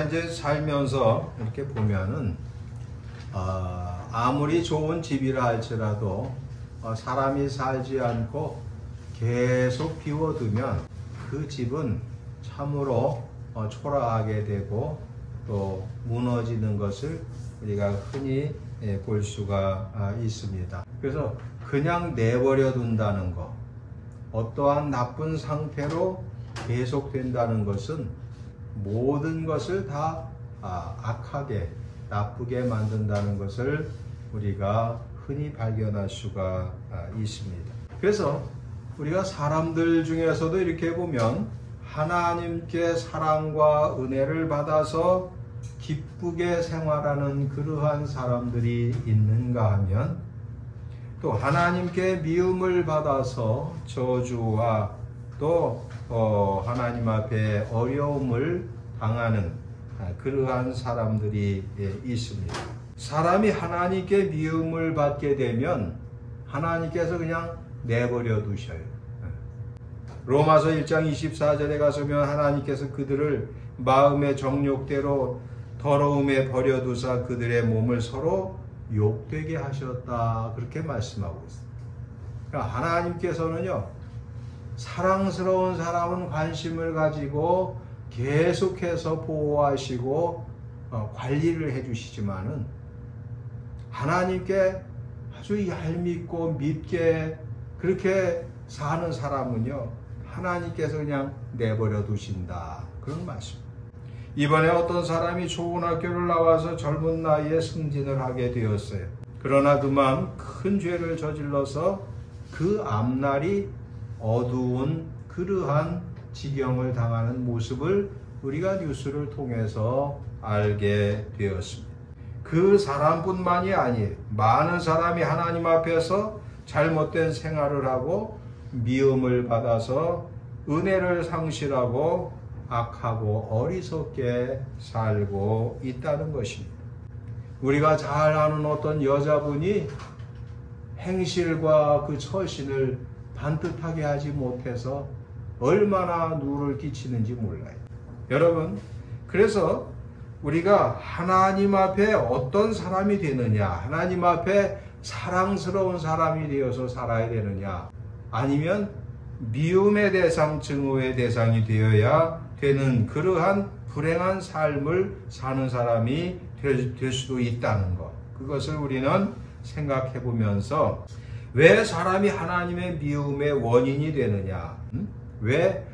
우리가 이제 살면서 이렇게 보면은 아무리 좋은 집이라 할지라도 사람이 살지 않고 계속 비워두면 그 집은 참으로 초라하게 되고 또 무너지는 것을 우리가 흔히 볼 수가 있습니다. 그래서 그냥 내버려 둔다는 것, 어떠한 나쁜 상태로 계속된다는 것은 모든 것을 다 악하게 나쁘게 만든다는 것을 우리가 흔히 발견할 수가 있습니다. 그래서 우리가 사람들 중에서도 이렇게 보면 하나님께 사랑과 은혜를 받아서 기쁘게 생활하는 그러한 사람들이 있는가 하면, 또 하나님께 미움을 받아서 저주와 또 하나님 앞에 어려움을 당하는 그러한 사람들이 있습니다. 사람이 하나님께 미움을 받게 되면 하나님께서 그냥 내버려 두셔요. 로마서 1장 24절에 가서면 하나님께서 그들을 마음의 정욕대로 더러움에 버려두사 그들의 몸을 서로 욕되게 하셨다, 그렇게 말씀하고 있습니다. 그러니까 하나님께서는요, 사랑스러운 사람은 관심을 가지고 계속해서 보호하시고 관리를 해주시지만은 하나님께 아주 얄밉고 밉게 그렇게 사는 사람은요, 하나님께서 그냥 내버려 두신다, 그런 말씀입니다. 이번에 어떤 사람이 좋은 학교를 나와서 젊은 나이에 승진을 하게 되었어요. 그러나 그만 큰 죄를 저질러서 그 앞날이 어두운 그러한 지경을 당하는 모습을 우리가 뉴스를 통해서 알게 되었습니다. 그 사람뿐만이 아니에요. 많은 사람이 하나님 앞에서 잘못된 생활을 하고 미움을 받아서 은혜를 상실하고 악하고 어리석게 살고 있다는 것입니다. 우리가 잘 아는 어떤 여자분이 행실과 그 처신을 반듯하게 하지 못해서 얼마나 누를 끼치는지 몰라요. 여러분, 그래서 우리가 하나님 앞에 어떤 사람이 되느냐, 하나님 앞에 사랑스러운 사람이 되어서 살아야 되느냐, 아니면 미움의 대상, 증오의 대상이 되어야 되는 그러한 불행한 삶을 사는 사람이 될 수도 있다는 것, 그것을 우리는 생각해 보면서 왜 사람이 하나님의 미움의 원인이 되느냐, 왜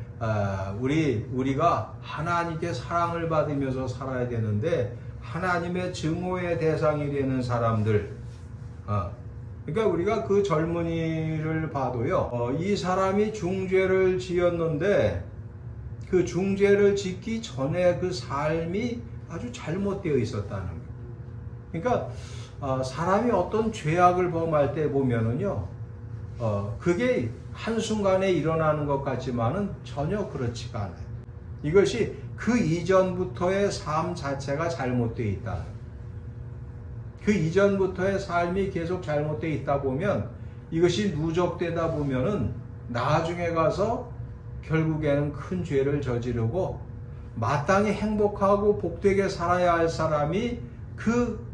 우리가 하나님께 사랑을 받으면서 살아야 되는데 하나님의 증오의 대상이 되는 사람들, 그러니까 우리가 그 젊은이를 봐도요, 이 사람이 중죄를 지었는데 그 중죄를 짓기 전에 그 삶이 아주 잘못되어 있었다는 거예요. 그러니까 사람이 어떤 죄악을 범할 때 보면은요, 그게 한순간에 일어나는 것 같지만은 전혀 그렇지가 않아요. 이것이 그 이전부터의 삶 자체가 잘못되어 있다. 그 이전부터의 삶이 계속 잘못되어 있다 보면 이것이 누적되다 보면은 나중에 가서 결국에는 큰 죄를 저지르고 마땅히 행복하고 복되게 살아야 할 사람이 그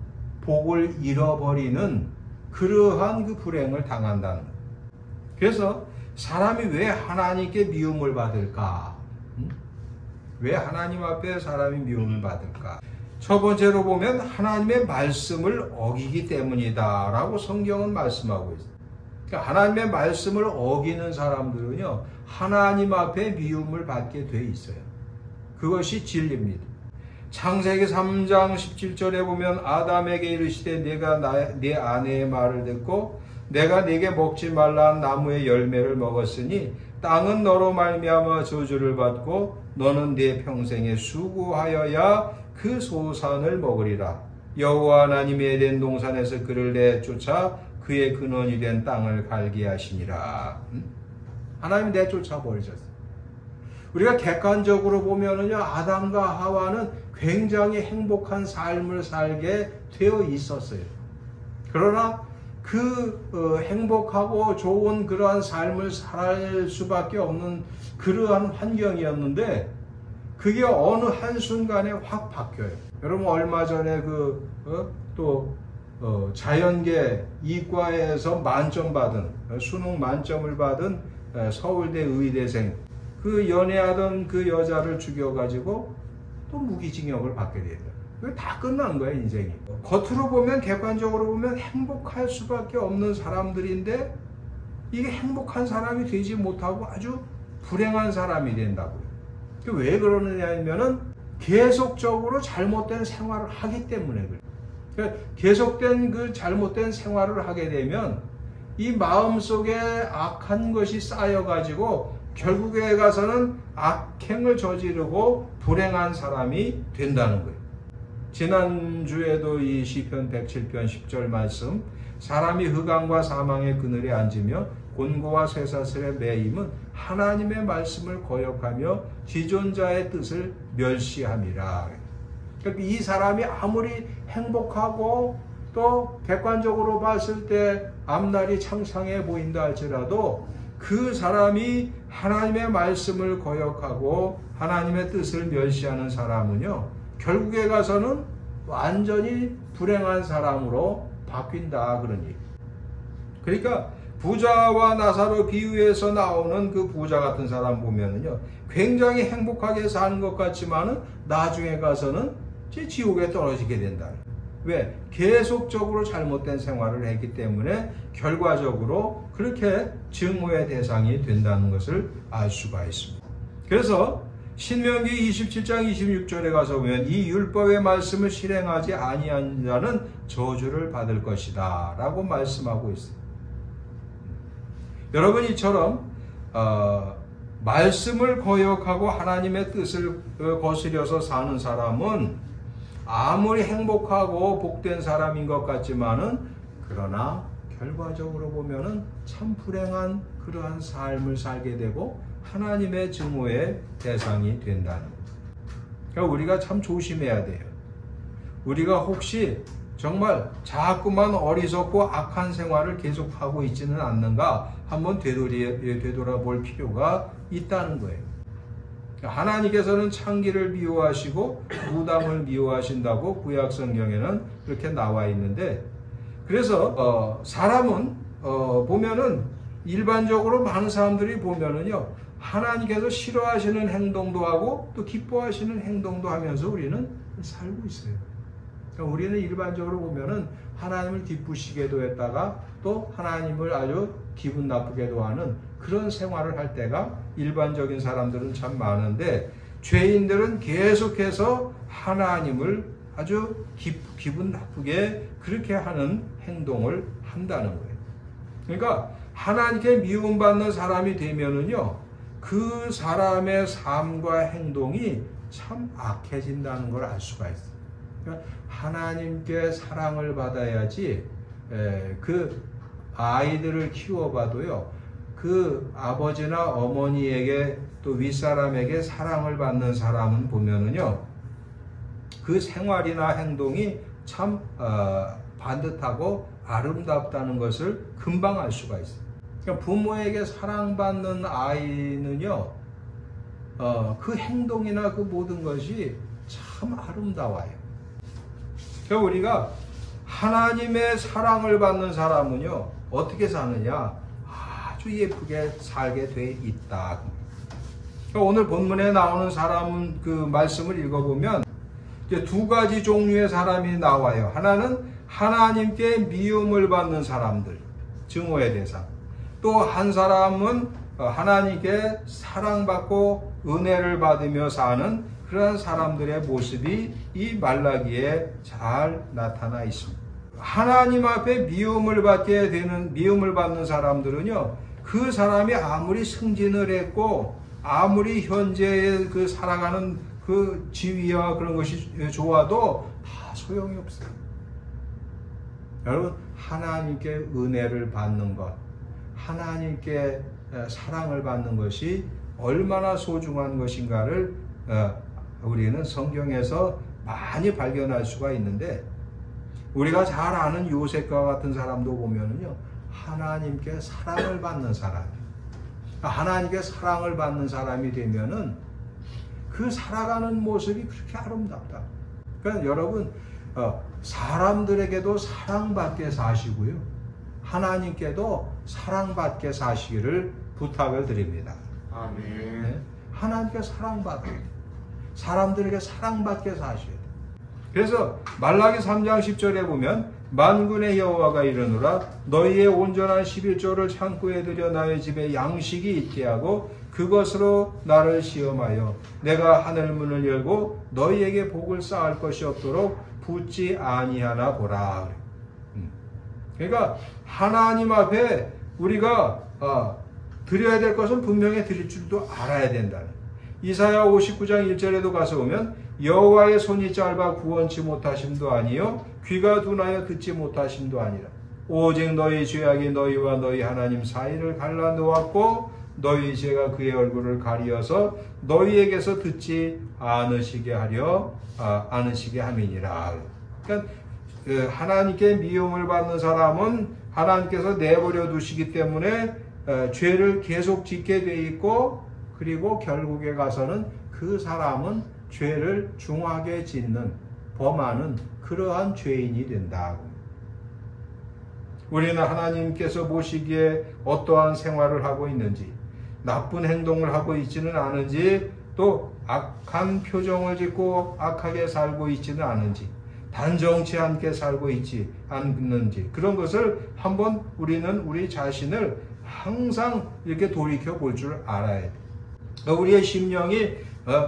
복을 잃어버리는 그러한 그 불행을 당한다는 거예요. 그래서 사람이 왜 하나님께 미움을 받을까? 왜 하나님 앞에 사람이 미움을 받을까? 첫 번째로 보면 하나님의 말씀을 어기기 때문이다 라고 성경은 말씀하고 있어요. 그러니까 하나님의 말씀을 어기는 사람들은요, 하나님 앞에 미움을 받게 돼 있어요. 그것이 진리입니다. 창세기 3장 17절에 보면 아담에게 이르시되 내가 네 아내의 말을 듣고 내가 네게 먹지 말라 한 나무의 열매를 먹었으니 땅은 너로 말미암아 저주를 받고 너는 네 평생에 수고하여야 그 소산을 먹으리라. 여호와 하나님이 에덴 동산에서 그를 내쫓아 그의 근원이 된 땅을 갈게 하시니라. 하나님이 내쫓아 버리셨어요. 우리가 객관적으로 보면은요, 아담과 하와는 굉장히 행복한 삶을 살게 되어 있었어요. 그러나 그 행복하고 좋은 그러한 삶을 살 수밖에 없는 그러한 환경이었는데 그게 어느 한순간에 확 바뀌어요. 여러분 얼마 전에 자연계 이과에서 만점 받은, 수능 만점을 받은 서울대 의대생, 그 연애하던 그 여자를 죽여가지고 또 무기징역을 받게 돼요. 다 끝난 거예요, 인생이. 겉으로 보면, 객관적으로 보면 행복할 수밖에 없는 사람들인데 이게 행복한 사람이 되지 못하고 아주 불행한 사람이 된다고요. 왜 그러느냐 하면은 계속적으로 잘못된 생활을 하기 때문에 그래요. 그러니까 계속된 그 잘못된 생활을 하게 되면 이 마음속에 악한 것이 쌓여가지고 결국에 가서는 악행을 저지르고 불행한 사람이 된다는 거예요. 지난주에도 이 시편 107편 10절 말씀, 사람이 흑암과 사망의 그늘에 앉으며 곤고와 쇠사슬에 매임은 하나님의 말씀을 거역하며 지존자의 뜻을 멸시함이라. 그러니까 이 사람이 아무리 행복하고 또 객관적으로 봤을 때 앞날이 창창해 보인다 할지라도 그 사람이 하나님의 말씀을 거역하고 하나님의 뜻을 멸시하는 사람은요, 결국에 가서는 완전히 불행한 사람으로 바뀐다, 그런 얘기. 그러니까 부자와 나사로 비유에서 나오는 그 부자 같은 사람 보면은요, 굉장히 행복하게 사는 것 같지만은 나중에 가서는 지옥에 떨어지게 된다. 왜? 계속적으로 잘못된 생활을 했기 때문에 결과적으로 그렇게 증오의 대상이 된다는 것을 알 수가 있습니다. 그래서 신명기 27장 26절에 가서 보면 이 율법의 말씀을 실행하지 아니한 자는 저주를 받을 것이다 라고 말씀하고 있어요. 여러분, 이처럼 말씀을 거역하고 하나님의 뜻을 거스려서 사는 사람은 아무리 행복하고 복된 사람인 것 같지만은, 그러나 결과적으로 보면은 참 불행한 그러한 삶을 살게 되고 하나님의 증오의 대상이 된다는 거예요. 그러니까 우리가 참 조심해야 돼요. 우리가 혹시 정말 자꾸만 어리석고 악한 생활을 계속하고 있지는 않는가 한번 되돌아볼 필요가 있다는 거예요. 하나님께서는 창기를 미워하시고 무당을 미워하신다고 구약 성경에는 그렇게 나와 있는데, 그래서 사람은 보면은 일반적으로 많은 사람들이 보면은요, 하나님께서 싫어하시는 행동도 하고 또 기뻐하시는 행동도 하면서 우리는 살고 있어요. 그러니까 우리는 일반적으로 보면은 하나님을 기쁘시게도 했다가 또 하나님을 아주 기분 나쁘게도 하는 그런 생활을 할 때가 일반적인 사람들은 참 많은데, 죄인들은 계속해서 하나님을 아주 기분 나쁘게 그렇게 하는 행동을 한다는 거예요. 그러니까 하나님께 미움받는 사람이 되면은요, 그 사람의 삶과 행동이 참 악해진다는 걸 알 수가 있어요. 그러니까 하나님께 사랑을 받아야지, 그 아이들을 키워봐도요, 그 아버지나 어머니에게 또 윗사람에게 사랑을 받는 사람은 보면은요, 그 생활이나 행동이 참 반듯하고 아름답다는 것을 금방 알 수가 있어요. 그러니까 부모에게 사랑받는 아이는요, 그 행동이나 그 모든 것이 참 아름다워요. 그러니까 우리가 하나님의 사랑을 받는 사람은요, 어떻게 사느냐? 아주 예쁘게 살게 돼 있다. 그러니까 오늘 본문에 나오는 사람 그 말씀을 읽어보면 이제 두 가지 종류의 사람이 나와요. 하나는 하나님께 미움을 받는 사람들, 증오의 대상. 또 한 사람은 하나님께 사랑받고 은혜를 받으며 사는 그런 사람들의 모습이 이 말라기에 잘 나타나 있습니다. 하나님 앞에 미움을 받는 사람들은요, 그 사람이 아무리 승진을 했고 아무리 현재의 그 살아가는 그 지위와 그런 것이 좋아도 다 소용이 없어요. 여러분, 하나님께 은혜를 받는 것, 하나님께 사랑을 받는 것이 얼마나 소중한 것인가를 우리는 성경에서 많이 발견할 수가 있는데, 우리가 잘 아는 요셉과 같은 사람도 보면은요, 하나님께 사랑을 받는 사람, 하나님께 사랑을 받는 사람이 되면은 그 살아가는 모습이 그렇게 아름답다. 그러니까 여러분 사람들에게도 사랑받게 사시고요, 하나님께도 사랑받게 사시기를 부탁을 드립니다. 아멘. 네? 하나님께 사랑받아야 돼. 사람들에게 사랑받게 사셔야 돼. 그래서 말라기 3장 10절에 보면 만군의 여호와가 이르노라 너희의 온전한 11조를 창고에 들여 나의 집에 양식이 있게 하고 그것으로 나를 시험하여 내가 하늘 문을 열고 너희에게 복을 쌓을 것이 없도록 붙지 아니하나 보라. 그러니까 하나님 앞에 우리가 드려야 될 것은 분명히 드릴 줄도 알아야 된다는. 이사야 59장 1절에도 가서 보면 여호와의 손이 짧아 구원치 못하심도 아니요 귀가 둔하여 듣지 못하심도 아니라 오직 너희 죄악이 너희와 너희 하나님 사이를 갈라 놓았고 너희 죄가 그의 얼굴을 가리어서 너희에게서 듣지 않으시게 함이니라. 그러니까 하나님께 미움을 받는 사람은 하나님께서 내버려 두시기 때문에 죄를 계속 짓게 돼 있고, 그리고 결국에 가서는 그 사람은 죄를 중하게 짓는, 범하는 그러한 죄인이 된다. 우리는 하나님께서 보시기에 어떠한 생활을 하고 있는지, 나쁜 행동을 하고 있지는 않은지, 또 악한 표정을 짓고 악하게 살고 있지는 않은지, 단정치 않게 살고 있지 않는지, 그런 것을 한번 우리는 우리 자신을 항상 이렇게 돌이켜 볼 줄 알아야 돼. 우리의 심령이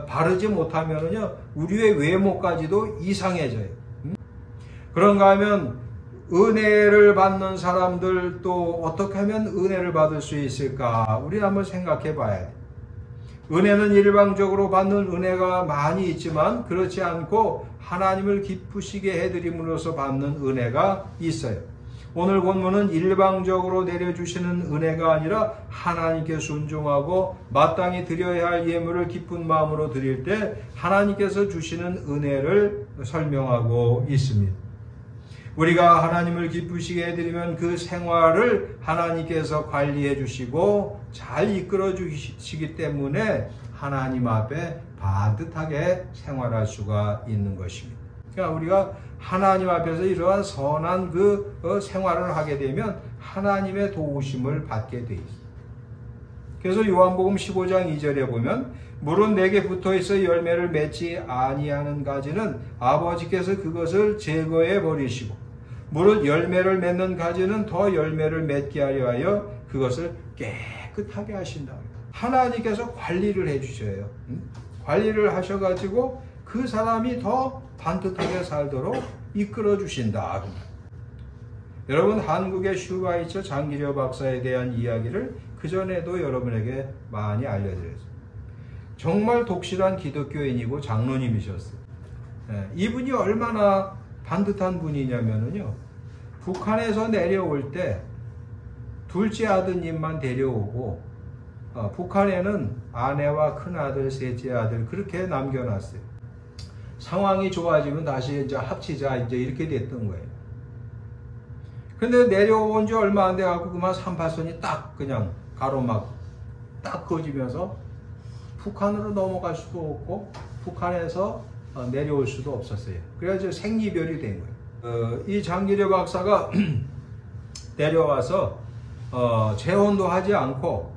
바르지 못하면은요, 우리의 외모까지도 이상해져요. 그런가 하면 은혜를 받는 사람들 또 어떻게 하면 은혜를 받을 수 있을까? 우리 한번 생각해 봐야 돼. 은혜는 일방적으로 받는 은혜가 많이 있지만 그렇지 않고 하나님을 기쁘시게 해드림으로써 받는 은혜가 있어요. 오늘 본문은 일방적으로 내려주시는 은혜가 아니라 하나님께 순종하고 마땅히 드려야 할 예물을 기쁜 마음으로 드릴 때 하나님께서 주시는 은혜를 설명하고 있습니다. 우리가 하나님을 기쁘시게 해드리면 그 생활을 하나님께서 관리해 주시고 잘 이끌어 주시기 때문에 하나님 앞에 반듯하게 생활할 수가 있는 것입니다. 그러니까 우리가 하나님 앞에서 이러한 선한 그 생활을 하게 되면 하나님의 도우심을 받게 돼 있어요. 그래서 요한복음 15장 2절에 보면 물은 내게 붙어 있어 열매를 맺지 아니하는 가지는 아버지께서 그것을 제거해 버리시고 물은 열매를 맺는 가지는 더 열매를 맺게 하려 하여 그것을 깨끗하게 하신다. 하나님께서 관리를 해 주셔요. 관리를 하셔가지고 그 사람이 더 반듯하게 살도록 이끌어 주신다. 여러분, 한국의 슈바이처 장기려 박사에 대한 이야기를 그전에도 여러분에게 많이 알려드렸어요. 정말 독실한 기독교인이고 장로님이셨어요. 이분이 얼마나 반듯한 분이냐면요, 북한에서 내려올 때 둘째 아드님만 데려오고 북한에는 아내와 큰아들, 셋째 아들 그렇게 남겨놨어요. 상황이 좋아지면 다시 이제 합치자 이제 이렇게 됐던 거예요. 근데 내려온 지 얼마 안 돼갖고 그만 38선이 딱 그냥 가로막 딱 그어지면서 북한으로 넘어갈 수도 없고 북한에서 내려올 수도 없었어요. 그래서 생이별이 된 거예요. 이 장기려 박사가 내려와서 재혼도 하지 않고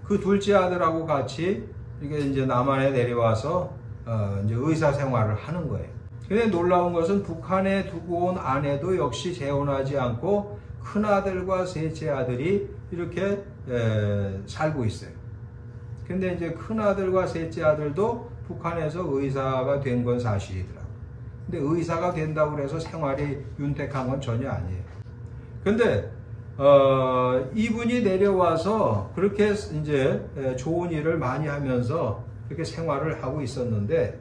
그 둘째 아들하고 같이 이게 이제 남한에 내려와서 이제 의사 생활을 하는 거예요. 근데 놀라운 것은 북한에 두고 온 아내도 역시 재혼하지 않고 큰 아들과 셋째 아들이 이렇게 살고 있어요. 근데 이제 큰 아들과 셋째 아들도 북한에서 의사가 된 건 사실이더라고요. 근데 의사가 된다고 해서 생활이 윤택한 건 전혀 아니에요. 근데 이분이 내려와서 그렇게 이제 좋은 일을 많이 하면서 그렇게 생활을 하고 있었는데,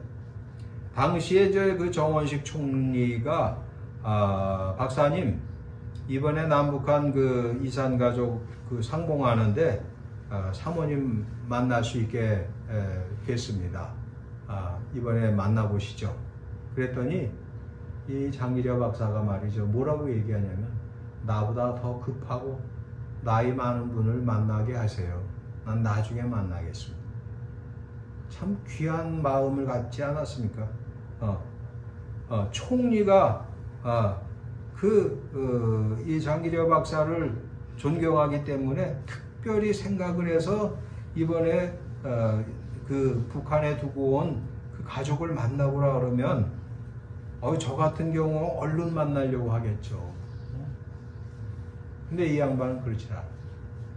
당시에 그 정원식 총리가 박사님 이번에 남북한 그 이산 가족 그 상봉하는데 사모님 만날 수 있게 됐습니다. 이번에 만나보시죠. 그랬더니 이 장기려 박사가 말이죠, 뭐라고 얘기하냐면 나보다 더 급하고 나이 많은 분을 만나게 하세요. 난 나중에 만나겠습니다. 참 귀한 마음을 갖지 않았습니까? 총리가 이 장기려 박사를 존경하기 때문에 특별히 생각을 해서 이번에 그 북한에 두고 온 그 가족을 만나보라 그러면 저 같은 경우 얼른 만나려고 하겠죠. 근데 이 양반은 그렇지 않아.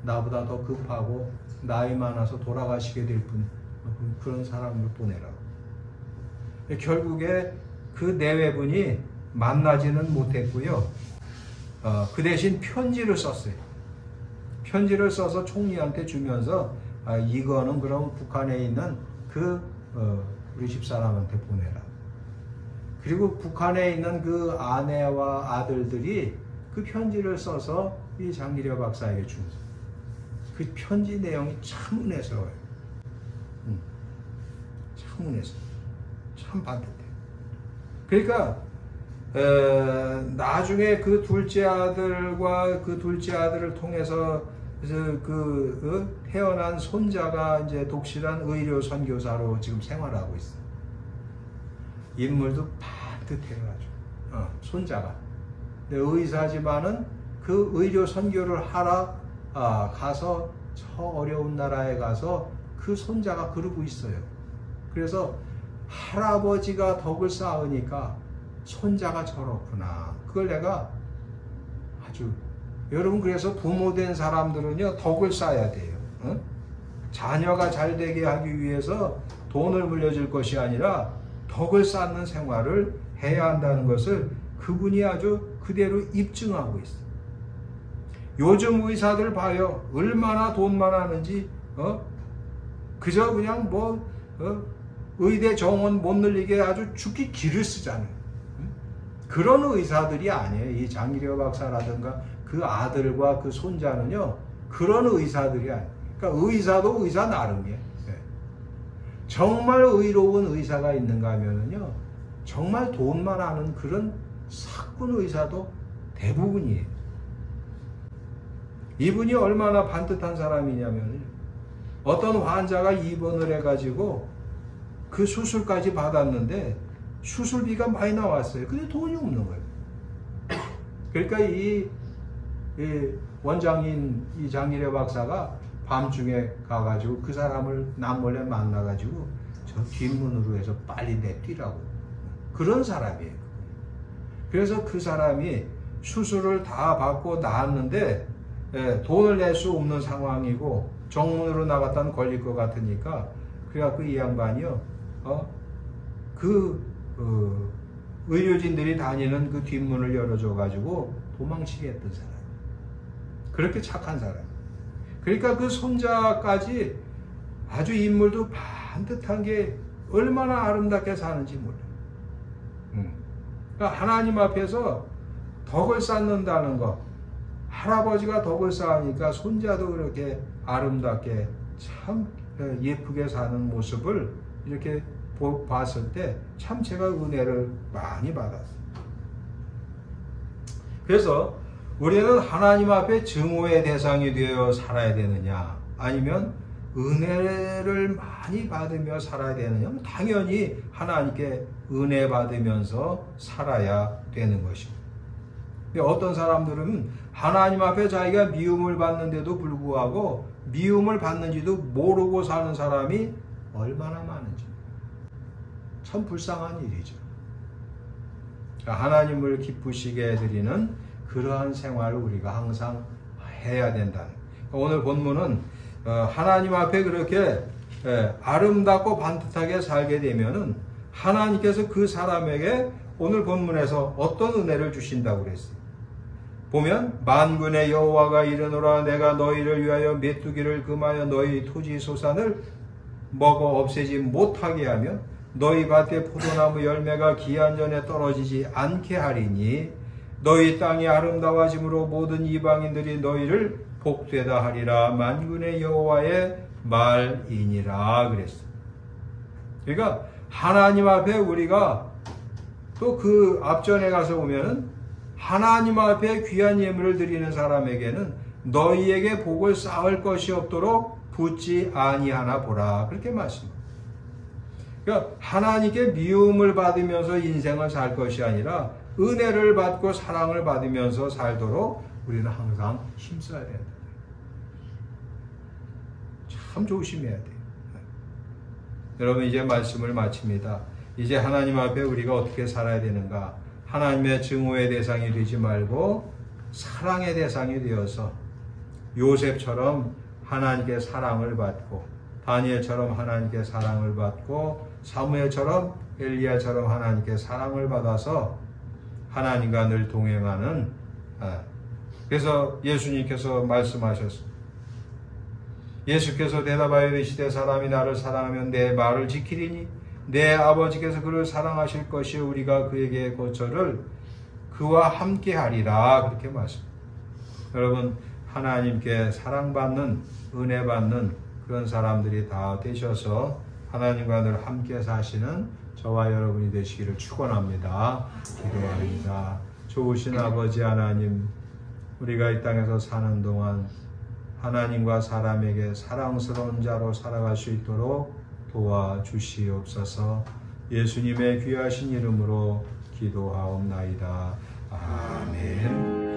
나보다 더 급하고 나이 많아서 돌아가시게 될 그런 사람을 보내라고. 결국에 그 내외분이 만나지는 못했고요. 그 대신 편지를 썼어요. 편지를 써서 총리한테 주면서 이거는 그럼 북한에 있는 우리 집사람한테 보내라. 그리고 북한에 있는 그 아내와 아들들이 그 편지를 써서 이 장기려 박사에게 준 그 편지 내용이 참 은혜스러워요. 참 은혜스러워요. 참 반듯해요. 그러니까 나중에 그 둘째 아들과 그 둘째 아들을 통해서 태어난 손자가 이제 독실한 의료 선교사로 지금 생활하고 있어요. 인물도 반듯해가지고 손자가. 근데 의사지만은 그 의료 선교를 하러 가서 저 어려운 나라에 가서 그 손자가 그러고 있어요. 그래서 할아버지가 덕을 쌓으니까 손자가 저렇구나. 그걸 내가 아주 여러분 그래서 부모된 사람들은요 덕을 쌓아야 돼요. 자녀가 잘 되게 하기 위해서 돈을 물려줄 것이 아니라 덕을 쌓는 생활을 해야 한다는 것을 그분이 아주 그대로 입증하고 있어요. 요즘 의사들 봐요. 얼마나 돈만 하는지 그저 그냥 의대 정원 못 늘리게 아주 죽기 기를 쓰잖아요. 그런 의사들이 아니에요. 이 장기려 박사라든가 그 아들과 그 손자는요 그런 의사들이 아니에요. 그러니까 의사도 의사 나름이에요. 정말 의로운 의사가 있는가 하면은요 정말 돈만 하는 그런 사꾼 의사도 대부분이에요. 이분이 얼마나 반듯한 사람이냐면 어떤 환자가 입원을 해가지고 그 수술까지 받았는데 수술비가 많이 나왔어요. 근데 돈이 없는 거예요. 그러니까 이 원장인 이 장기려 박사가 밤중에 가가지고 그 사람을 남몰래 만나가지고 저 뒷문으로 해서 빨리 내뛰라고. 그런 사람이에요. 그래서 그 사람이 수술을 다 받고 나왔는데 돈을 낼 수 없는 상황이고 정문으로 나갔다는 걸릴 것 같으니까 그래갖고 이 양반이요 의료진들이 다니는 그 뒷문을 열어줘가지고 도망치게 했던 사람. 그렇게 착한 사람. 그러니까 그 손자까지 아주 인물도 반듯한 게 얼마나 아름답게 사는지 몰라요. 그러니까 하나님 앞에서 덕을 쌓는다는 것. 할아버지가 덕을 쌓으니까 손자도 그렇게 아름답게 참 예쁘게 사는 모습을 이렇게 봤을 때 참 제가 은혜를 많이 받았어요. 그래서 우리는 하나님 앞에 증오의 대상이 되어 살아야 되느냐 아니면 은혜를 많이 받으며 살아야 되느냐? 당연히 하나님께 은혜 받으면서 살아야 되는 것입니다. 어떤 사람들은 하나님 앞에 자기가 미움을 받는데도 불구하고 미움을 받는지도 모르고 사는 사람이 얼마나 많은지 참 불쌍한 일이죠. 하나님을 기쁘시게 해드리는 그러한 생활을 우리가 항상 해야 된다는. 오늘 본문은 하나님 앞에 그렇게 아름답고 반듯하게 살게 되면은 하나님께서 그 사람에게 오늘 본문에서 어떤 은혜를 주신다고 그랬어요. 보면 만군의 여호와가 이르노라 내가 너희를 위하여 메뚜기를 금하여 너희 토지 소산을 먹어 없애지 못하게 하며 너희 밭에 포도나무 열매가 기한 전에 떨어지지 않게 하리니 너희 땅이 아름다워짐으로 모든 이방인들이 너희를 복되다 하리라. 만군의 여호와의 말이니라 그랬어요. 그러니까 하나님 앞에 우리가 또 그 앞전에 가서 보면은 하나님 앞에 귀한 예물을 드리는 사람에게는 너희에게 복을 쌓을 것이 없도록 붙지 아니하나 보라. 그렇게 말씀합니다. 그러니까 하나님께 미움을 받으면서 인생을 살 것이 아니라 은혜를 받고 사랑을 받으면서 살도록 우리는 항상 힘써야 된다. 참 조심해야 돼요. 여러분, 이제 말씀을 마칩니다. 이제 하나님 앞에 우리가 어떻게 살아야 되는가? 하나님의 증오의 대상이 되지 말고 사랑의 대상이 되어서 요셉처럼 하나님께 사랑을 받고, 다니엘처럼 하나님께 사랑을 받고, 사무엘처럼 엘리야처럼 하나님께 사랑을 받아서 하나님과 늘 동행하는, 그래서 예수님께서 말씀하셨습니다. 예수께서 대답하여 이르시되 사람이 나를 사랑하면 내 말을 지키리니 내 아버지께서 그를 사랑하실 것이요 우리가 그에게 거처를 그와 함께 하리라. 그렇게 말씀합니다. 여러분, 하나님께 사랑받는, 은혜 받는 그런 사람들이 다 되셔서 하나님과 늘 함께 사시는 저와 여러분이 되시기를 축원합니다. 기도합니다. 좋으신 아버지 하나님, 우리가 이 땅에서 사는 동안 하나님과 사람에게 사랑스러운 자로 살아갈 수 있도록 도와주시옵소서. 예수님의 귀하신 이름으로 기도하옵나이다. 아멘.